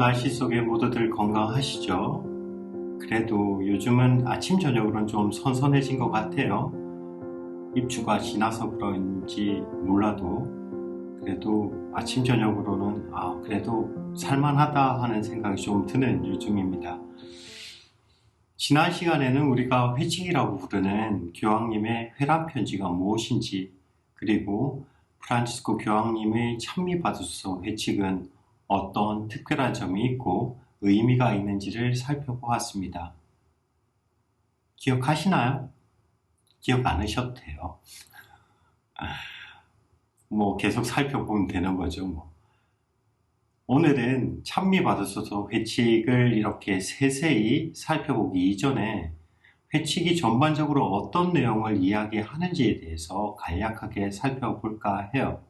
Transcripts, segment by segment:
날씨 속에 모두들 건강하시죠? 그래도 요즘은 아침 저녁으로는 좀 선선해진 것 같아요. 입추가 지나서 그런지 몰라도 그래도 아침 저녁으로는 그래도 살만하다 하는 생각이 좀 드는 요즘입니다. 지난 시간에는 우리가 회칙이라고 부르는 교황님의 회람 편지가 무엇인지, 그리고 프란치스코 교황님의 찬미받으소서 회칙은 어떤 특별한 점이 있고 의미가 있는지를 살펴보았습니다. 기억하시나요? 기억 안 하셔도 돼요. 계속 살펴보면 되는 거죠. 오늘은 찬미받으소서 회칙을 이렇게 세세히 살펴보기 이전에 회칙이 전반적으로 어떤 내용을 이야기하는지에 대해서 간략하게 살펴볼까 해요.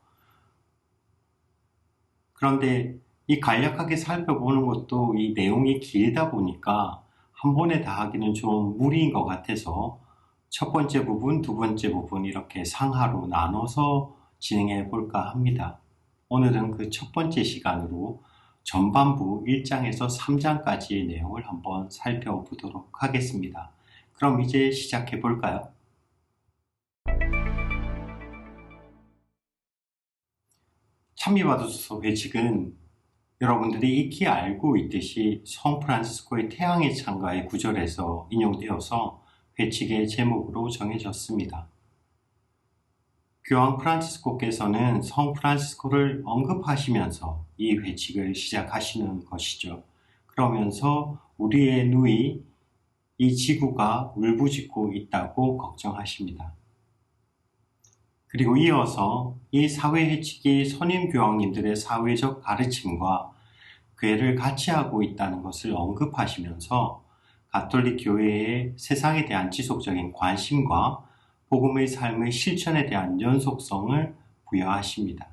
그런데 이 간략하게 살펴보는 것도 이 내용이 길다 보니까 한 번에 다 하기는 좀 무리인 것 같아서 첫 번째 부분, 두 번째 부분 이렇게 상하로 나눠서 진행해 볼까 합니다. 오늘은 그 첫 번째 시간으로 전반부 1장에서 3장까지의 내용을 한번 살펴보도록 하겠습니다. 그럼 이제 시작해 볼까요? 찬미받으소서 회칙은 여러분들이 익히 알고 있듯이 성 프란시스코의 태양의 창가의 구절에서 인용되어서 회칙의 제목으로 정해졌습니다. 교황 프란시스코께서는 성 프란시스코를 언급하시면서 이 회칙을 시작하시는 것이죠. 그러면서 우리의 누이, 이 지구가 울부짖고 있다고 걱정하십니다. 그리고 이어서 이 사회 회칙이 선임 교황님들의 사회적 가르침과 교회를 같이 하고 있다는 것을 언급하시면서 가톨릭 교회의 세상에 대한 지속적인 관심과 복음의 삶의 실천에 대한 연속성을 부여하십니다.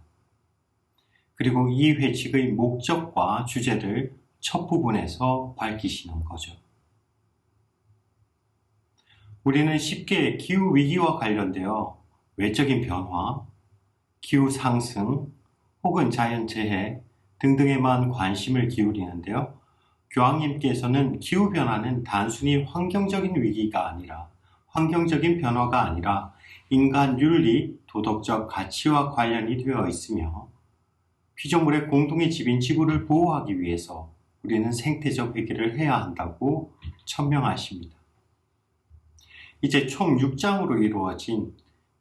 그리고 이 회칙의 목적과 주제를 첫 부분에서 밝히시는 거죠. 우리는 쉽게 기후위기와 관련되어 외적인 변화, 기후 상승, 혹은 자연재해 등등에만 관심을 기울이는데요. 교황님께서는 기후변화는 단순히 환경적인 위기가 아니라, 환경적인 변화가 아니라 인간 윤리, 도덕적 가치와 관련이 되어 있으며 피조물의 공동의 집인 지구를 보호하기 위해서 우리는 생태적 회개를 해야 한다고 천명하십니다. 이제 총 6장으로 이루어진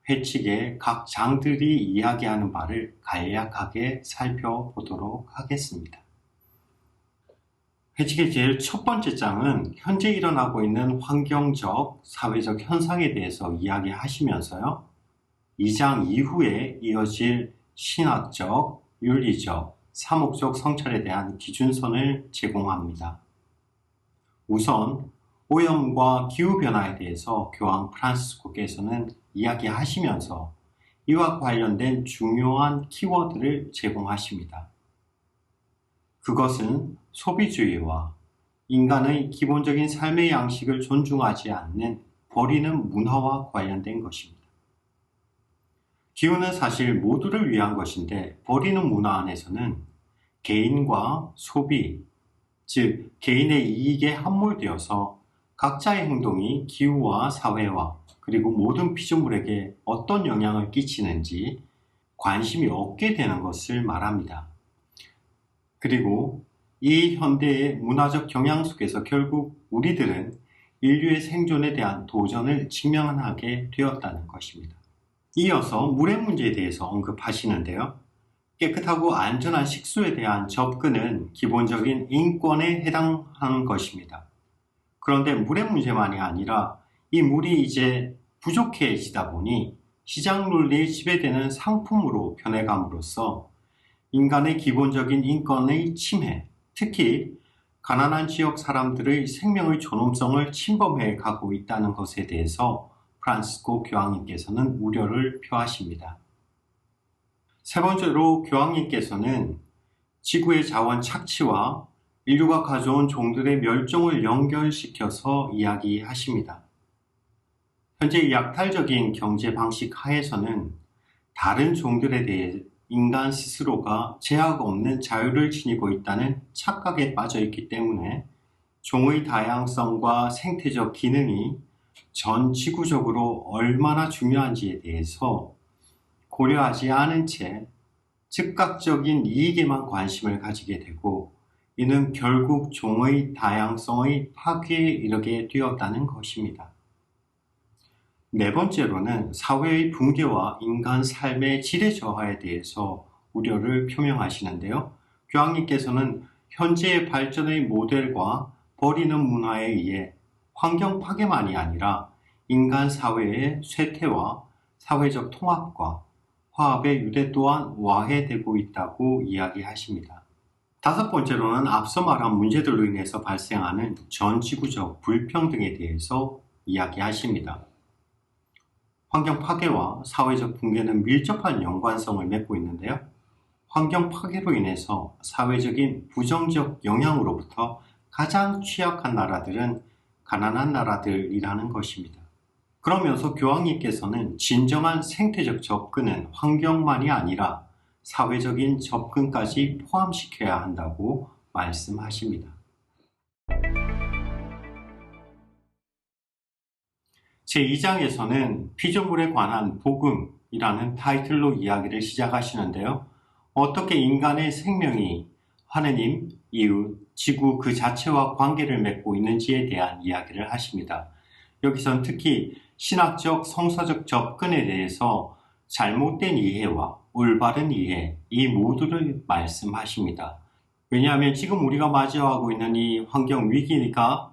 회칙의 각 장들이 이야기하는 바를 간략하게 살펴보도록 하겠습니다. 회칙의 제일 첫 번째 장은 현재 일어나고 있는 환경적, 사회적 현상에 대해서 이야기하시면서요. 2장 이후에 이어질 신학적, 윤리적, 사목적 성찰에 대한 기준선을 제공합니다. 우선 오염과 기후변화에 대해서 교황 프란시스코께서는 이야기하시면서 이와 관련된 중요한 키워드를 제공하십니다. 그것은 소비주의와 인간의 기본적인 삶의 양식을 존중하지 않는 버리는 문화와 관련된 것입니다. 기후는 사실 모두를 위한 것인데 버리는 문화 안에서는 개인과 소비, 즉 개인의 이익에 함몰되어서 각자의 행동이 기후와 사회와 그리고 모든 피조물에게 어떤 영향을 끼치는지 관심이 없게 되는 것을 말합니다. 그리고 이 현대의 문화적 경향 속에서 결국 우리들은 인류의 생존에 대한 도전을 직면하게 되었다는 것입니다. 이어서 물의 문제에 대해서 언급하시는데요. 깨끗하고 안전한 식수에 대한 접근은 기본적인 인권에 해당하는 것입니다. 그런데 물의 문제만이 아니라 이 물이 이제 부족해지다 보니 시장 논리에 지배되는 상품으로 변해감으로써 인간의 기본적인 인권의 침해, 특히 가난한 지역 사람들의 생명의 존엄성을 침범해 가고 있다는 것에 대해서 프란시스코 교황님께서는 우려를 표하십니다. 세 번째로 교황님께서는 지구의 자원 착취와 인류가 가져온 종들의 멸종을 연결시켜서 이야기하십니다. 현재 약탈적인 경제 방식 하에서는 다른 종들에 대해 인간 스스로가 제약 없는 자유를 지니고 있다는 착각에 빠져 있기 때문에 종의 다양성과 생태적 기능이 전 지구적으로 얼마나 중요한지에 대해서 고려하지 않은 채 즉각적인 이익에만 관심을 가지게 되고 이는 결국 종의 다양성의 파괴에 이르게 되었다는 것입니다. 네 번째로는 사회의 붕괴와 인간 삶의 질의 저하에 대해서 우려를 표명하시는데요. 교황님께서는 현재의 발전의 모델과 버리는 문화에 의해 환경 파괴만이 아니라 인간 사회의 쇠퇴와 사회적 통합과 화합의 유대 또한 와해되고 있다고 이야기하십니다. 다섯 번째로는 앞서 말한 문제들로 인해서 발생하는 전지구적 불평등에 대해서 이야기하십니다. 환경 파괴와 사회적 붕괴는 밀접한 연관성을 맺고 있는데요. 환경 파괴로 인해서 사회적인 부정적 영향으로부터 가장 취약한 나라들은 가난한 나라들이라는 것입니다. 그러면서 교황님께서는 진정한 생태적 접근은 환경만이 아니라 사회적인 접근까지 포함시켜야 한다고 말씀하십니다. 제2장에서는 피조물에 관한 복음이라는 타이틀로 이야기를 시작하시는데요. 어떻게 인간의 생명이 하느님, 이웃, 지구 그 자체와 관계를 맺고 있는지에 대한 이야기를 하십니다. 여기선 특히 신학적, 성서적 접근에 대해서 잘못된 이해와 올바른 이해, 이 모두를 말씀하십니다. 왜냐하면 지금 우리가 맞이하고 있는 이 환경 위기가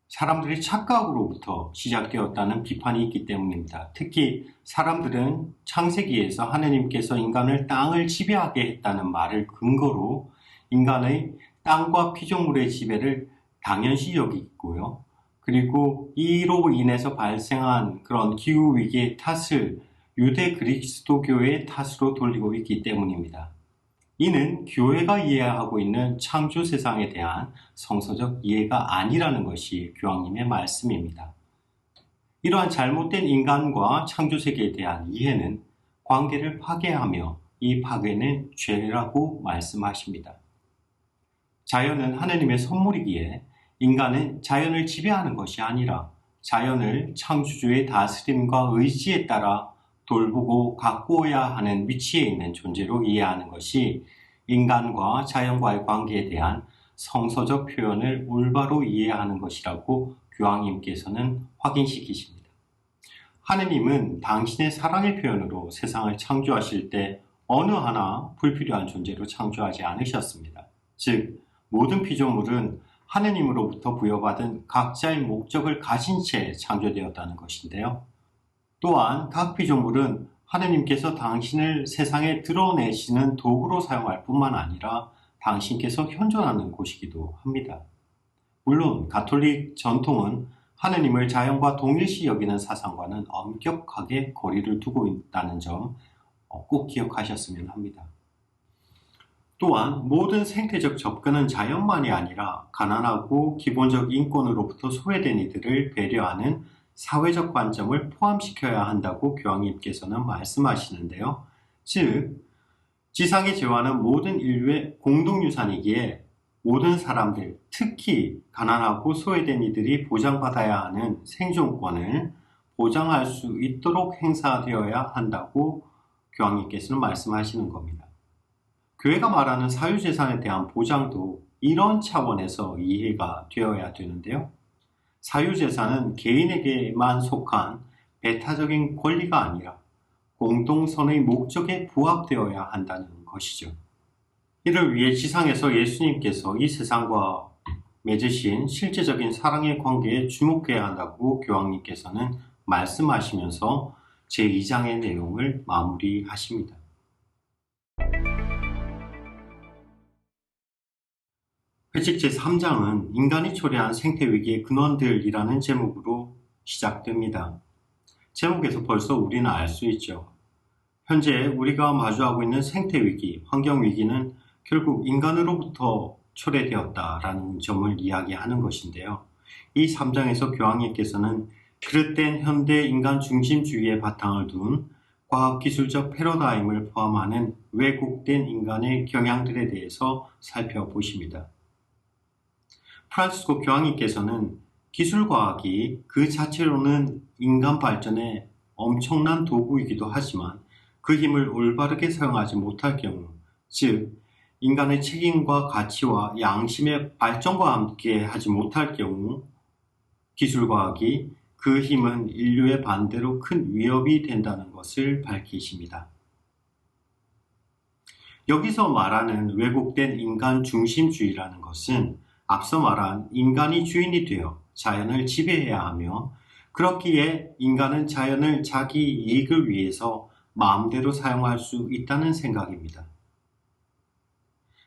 사람들의 착각으로부터 시작되었다는 비판이 있기 때문입니다. 특히 사람들은 창세기에서 하느님께서 인간을 땅을 지배하게 했다는 말을 근거로 인간의 땅과 피조물의 지배를 당연시 여기고요. 그리고 이로 인해서 발생한 그런 기후위기의 탓을 유대 그리스도교의 탓으로 돌리고 있기 때문입니다. 이는 교회가 이해하고 있는 창조 세상에 대한 성서적 이해가 아니라는 것이 교황님의 말씀입니다. 이러한 잘못된 인간과 창조 세계에 대한 이해는 관계를 파괴하며 이 파괴는 죄라고 말씀하십니다. 자연은 하느님의 선물이기에 인간은 자연을 지배하는 것이 아니라 자연을 창조주의 다스림과 의지에 따라 돌보고 가꾸어야 하는 위치에 있는 존재로 이해하는 것이 인간과 자연과의 관계에 대한 성서적 표현을 올바로 이해하는 것이라고 교황님께서는 확인시키십니다. 하느님은 당신의 사랑의 표현으로 세상을 창조하실 때 어느 하나 불필요한 존재로 창조하지 않으셨습니다. 즉, 모든 피조물은 하느님으로부터 부여받은 각자의 목적을 가진 채 창조되었다는 것인데요. 또한 각 피조물은 하느님께서 당신을 세상에 드러내시는 도구로 사용할 뿐만 아니라 당신께서 현존하는 곳이기도 합니다. 물론 가톨릭 전통은 하느님을 자연과 동일시 여기는 사상과는 엄격하게 거리를 두고 있다는 점 꼭 기억하셨으면 합니다. 또한 모든 생태적 접근은 자연만이 아니라 가난하고 기본적 인권으로부터 소외된 이들을 배려하는 사회적 관점을 포함시켜야 한다고 교황님께서는 말씀하시는데요. 즉, 지상의 재화는 모든 인류의 공동유산이기에 모든 사람들, 특히 가난하고 소외된 이들이 보장받아야 하는 생존권을 보장할 수 있도록 행사되어야 한다고 교황님께서는 말씀하시는 겁니다. 교회가 말하는 사유재산에 대한 보장도 이런 차원에서 이해가 되어야 되는데요. 사유재산은 개인에게만 속한 배타적인 권리가 아니라 공동선의 목적에 부합되어야 한다는 것이죠. 이를 위해 지상에서 예수님께서 이 세상과 맺으신 실제적인 사랑의 관계에 주목해야 한다고 교황님께서는 말씀하시면서 제2장의 내용을 마무리하십니다. 회칙 제3장은 인간이 초래한 생태위기의 근원들이라는 제목으로 시작됩니다. 제목에서 벌써 우리는 알 수 있죠. 현재 우리가 마주하고 있는 생태위기, 환경위기는 결국 인간으로부터 초래되었다라는 점을 이야기하는 것인데요. 이 3장에서 교황님께서는 그릇된 현대 인간 중심주의의 바탕을 둔 과학기술적 패러다임을 포함하는 왜곡된 인간의 경향들에 대해서 살펴보십니다. 프란시스코 교황님께서는 기술과학이 그 자체로는 인간 발전의 엄청난 도구이기도 하지만 그 힘을 올바르게 사용하지 못할 경우, 즉 인간의 책임과 가치와 양심의 발전과 함께 하지 못할 경우 기술과학이 그 힘은 인류의 반대로 큰 위협이 된다는 것을 밝히십니다. 여기서 말하는 왜곡된 인간 중심주의라는 것은 앞서 말한 인간이 주인이 되어 자연을 지배해야 하며 그렇기에 인간은 자연을 자기 이익을 위해서 마음대로 사용할 수 있다는 생각입니다.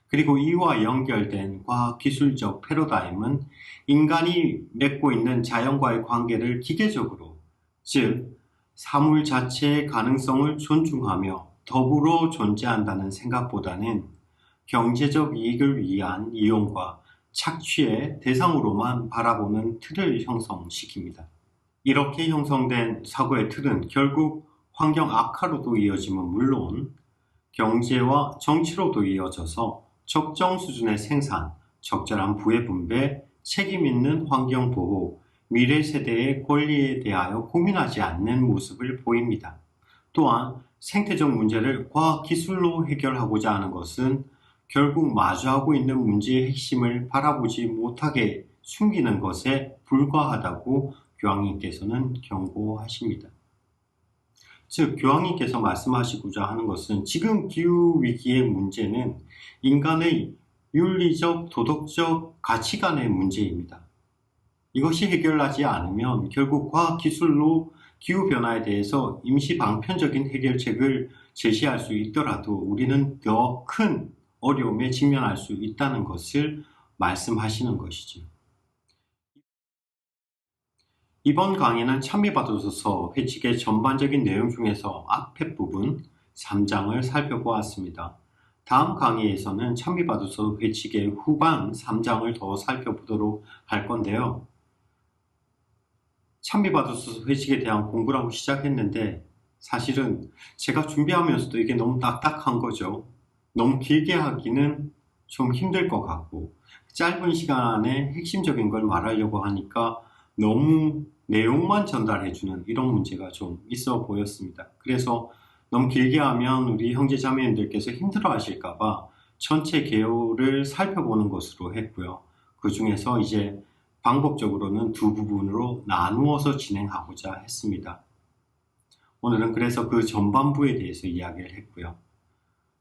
그리고 이와 연결된 과학기술적 패러다임은 인간이 맺고 있는 자연과의 관계를 기계적으로, 즉 사물 자체의 가능성을 존중하며 더불어 존재한다는 생각보다는 경제적 이익을 위한 이용과 착취의 대상으로만 바라보는 틀을 형성시킵니다. 이렇게 형성된 사고의 틀은 결국 환경 악화로도 이어지면 물론 경제와 정치로도 이어져서 적정 수준의 생산, 적절한 부의 분배, 책임 있는 환경 보호, 미래 세대의 권리에 대하여 고민하지 않는 모습을 보입니다. 또한 생태적 문제를 과학기술로 해결하고자 하는 것은 결국 마주하고 있는 문제의 핵심을 바라보지 못하게 숨기는 것에 불과하다고 교황님께서는 경고하십니다. 즉, 교황님께서 말씀하시고자 하는 것은 지금 기후위기의 문제는 인간의 윤리적, 도덕적 가치관의 문제입니다. 이것이 해결하지 않으면 결국 과학기술로 기후변화에 대해서 임시 방편적인 해결책을 제시할 수 있더라도 우리는 더 큰 어려움에 직면할 수 있다는 것을 말씀하시는 것이죠. 이번 강의는 찬미받으소서 회칙의 전반적인 내용 중에서 앞에 부분 3장을 살펴보았습니다. 다음 강의에서는 찬미받으소서 회칙의 후반 3장을 더 살펴보도록 할 건데요. 찬미받으소서 회칙에 대한 공부를 하고 시작했는데 사실은 제가 준비하면서도 이게 너무 딱딱한 거죠. 너무 길게 하기는 좀 힘들 것 같고 짧은 시간 안에 핵심적인 걸 말하려고 하니까 너무 내용만 전달해주는 이런 문제가 좀 있어 보였습니다. 그래서 너무 길게 하면 우리 형제 자매님들께서 힘들어 하실까봐 전체 개요를 살펴보는 것으로 했고요. 그 중에서 이제 방법적으로는 두 부분으로 나누어서 진행하고자 했습니다. 오늘은 그래서 그 전반부에 대해서 이야기를 했고요.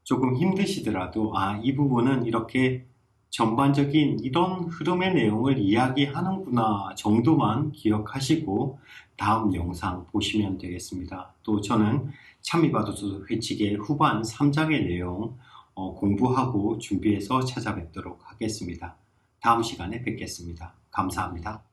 조금 힘드시더라도 이 부분은 이렇게 전반적인 이런 흐름의 내용을 이야기하는구나 정도만 기억하시고 다음 영상 보시면 되겠습니다. 또 저는 찬미받으소서 회칙의 후반 3장의 내용 공부하고 준비해서 찾아뵙도록 하겠습니다. 다음 시간에 뵙겠습니다. 감사합니다.